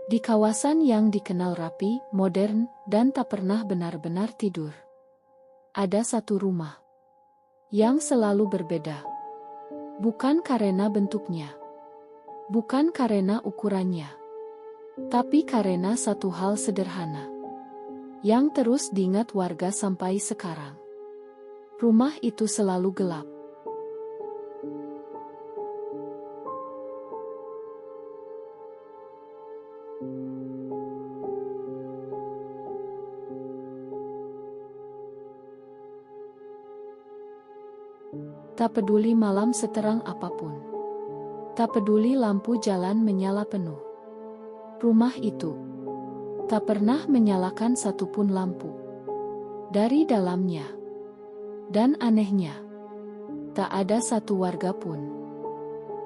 Di kawasan yang dikenal rapi, modern, dan tak pernah benar-benar tidur, ada satu rumah yang selalu berbeda. Bukan karena bentuknya, bukan karena ukurannya, tapi karena satu hal sederhana yang terus diingat warga sampai sekarang. Rumah itu selalu gelap. Tak peduli malam seterang apapun. Tak peduli lampu jalan menyala penuh. Rumah itu tak pernah menyalakan satupun lampu dari dalamnya. Dan anehnya, tak ada satu warga pun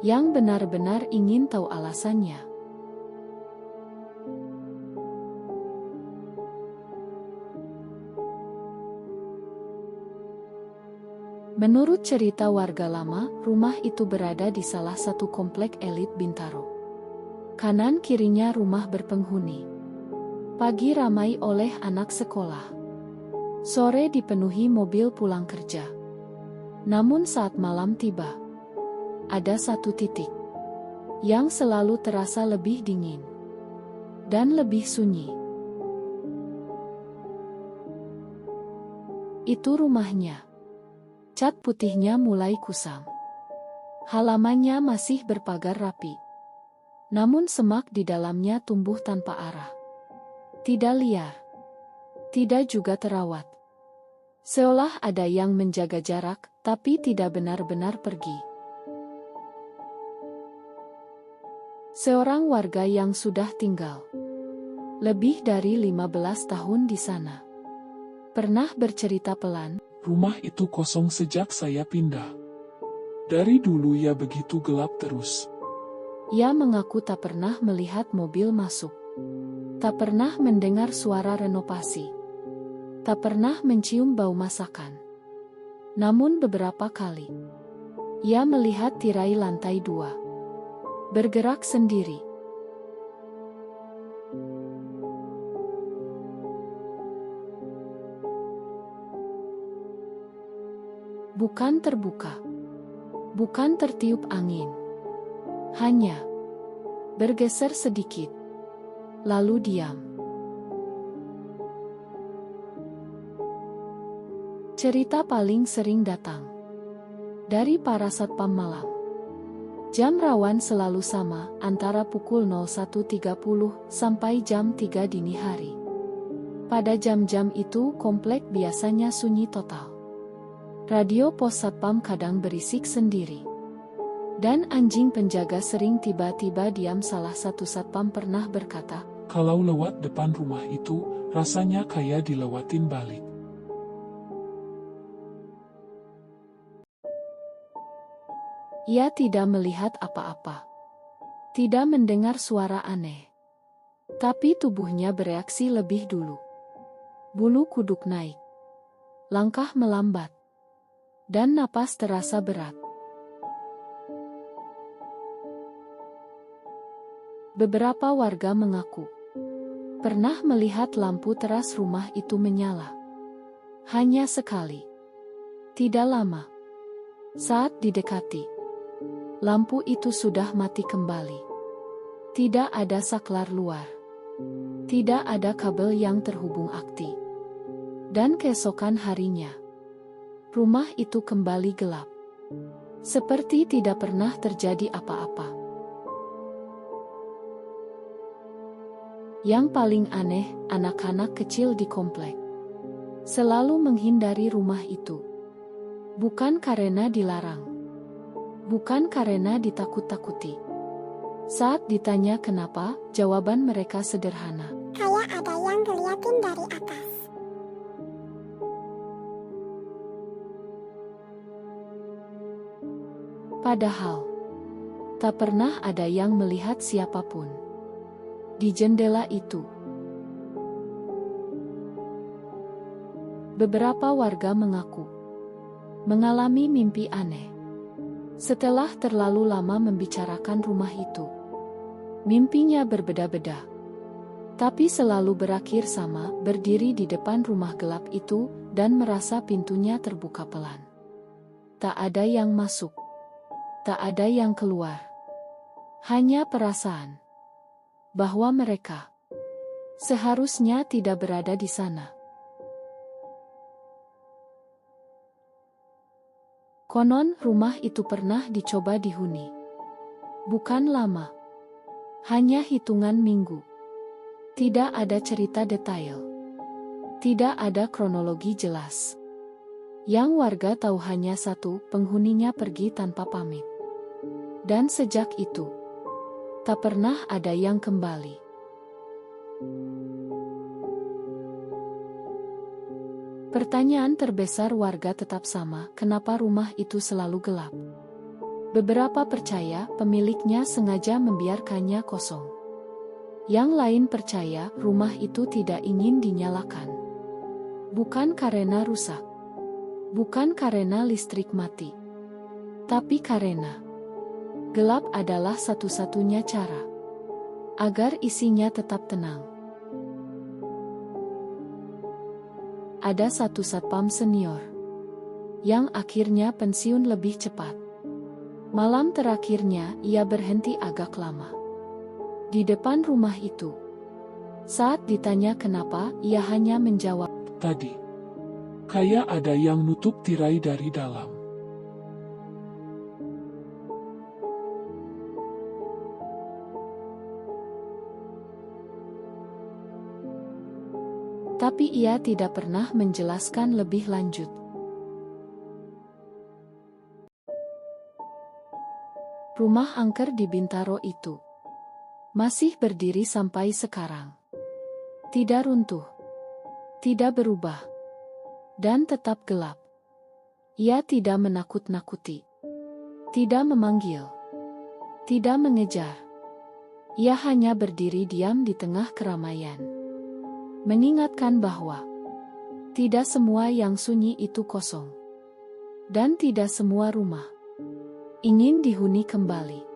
yang benar-benar ingin tahu alasannya. Menurut cerita warga lama, rumah itu berada di salah satu komplek elit Bintaro. Kanan kirinya rumah berpenghuni. Pagi ramai oleh anak sekolah. Sore dipenuhi mobil pulang kerja. Namun saat malam tiba, ada satu titik yang selalu terasa lebih dingin dan lebih sunyi. Itu rumahnya. Cat putihnya mulai kusam. Halamannya masih berpagar rapi. Namun semak di dalamnya tumbuh tanpa arah. Tidak liar. Tidak juga terawat. Seolah ada yang menjaga jarak, tapi tidak benar-benar pergi. Seorang warga yang sudah tinggal lebih dari 15 tahun di sana pernah bercerita pelan. Rumah itu kosong sejak saya pindah. Dari dulu ya begitu gelap terus. Ia mengaku tak pernah melihat mobil masuk. Tak pernah mendengar suara renovasi. Tak pernah mencium bau masakan. Namun beberapa kali, ia melihat tirai lantai 2 bergerak sendiri. Bukan terbuka, bukan tertiup angin, hanya bergeser sedikit, lalu diam. Cerita paling sering datang dari para satpam malam. Jam rawan selalu sama, antara pukul 01.30 sampai jam 3 dini hari. Pada jam-jam itu komplek biasanya sunyi total. Radio pos satpam kadang berisik sendiri. Dan anjing penjaga sering tiba-tiba diam. Salah satu satpam pernah berkata, "Kalau lewat depan rumah itu, rasanya kayak dilewatin balik." Ia tidak melihat apa-apa. Tidak mendengar suara aneh. Tapi tubuhnya bereaksi lebih dulu. Bulu kuduk naik. Langkah melambat. Dan napas terasa berat. Beberapa warga mengaku pernah melihat lampu teras rumah itu menyala. Hanya sekali. Tidak lama. Saat didekati, lampu itu sudah mati kembali. Tidak ada saklar luar. Tidak ada kabel yang terhubung akti. Dan keesokan harinya, rumah itu kembali gelap. Seperti tidak pernah terjadi apa-apa. Yang paling aneh, anak-anak kecil di komplek selalu menghindari rumah itu. Bukan karena dilarang. Bukan karena ditakut-takuti. Saat ditanya kenapa, jawaban mereka sederhana. Kayak ada yang ngeliatin dari atas. Padahal, tak pernah ada yang melihat siapapun di jendela itu. Beberapa warga mengaku mengalami mimpi aneh setelah terlalu lama membicarakan rumah itu. Mimpinya berbeda-beda. Tapi selalu berakhir sama, berdiri di depan rumah gelap itu, dan merasa pintunya terbuka pelan. Tak ada yang masuk. Tak ada yang keluar. Hanya perasaan bahwa mereka seharusnya tidak berada di sana. Konon, rumah itu pernah dicoba dihuni. Bukan lama. Hanya hitungan minggu. Tidak ada cerita detail. Tidak ada kronologi jelas. Yang warga tahu hanya satu, penghuninya pergi tanpa pamit. Dan sejak itu, tak pernah ada yang kembali. Pertanyaan terbesar warga tetap sama, kenapa rumah itu selalu gelap? Beberapa percaya pemiliknya sengaja membiarkannya kosong. Yang lain percaya rumah itu tidak ingin dinyalakan. Bukan karena rusak. Bukan karena listrik mati. Tapi karena gelap adalah satu-satunya cara agar isinya tetap tenang. Ada satu satpam senior yang akhirnya pensiun lebih cepat. Malam terakhirnya ia berhenti agak lama di depan rumah itu. Saat ditanya kenapa, ia hanya menjawab, Tadi, kayak ada yang nutup tirai dari dalam. tapi ia tidak pernah menjelaskan lebih lanjut. Rumah angker di Bintaro itu masih berdiri sampai sekarang. Tidak runtuh, tidak berubah, dan tetap gelap. Ia tidak menakut-nakuti, tidak memanggil, tidak mengejar. Ia hanya berdiri diam di tengah keramaian, mengingatkan bahwa tidak semua yang sunyi itu kosong, dan tidak semua rumah ingin dihuni kembali.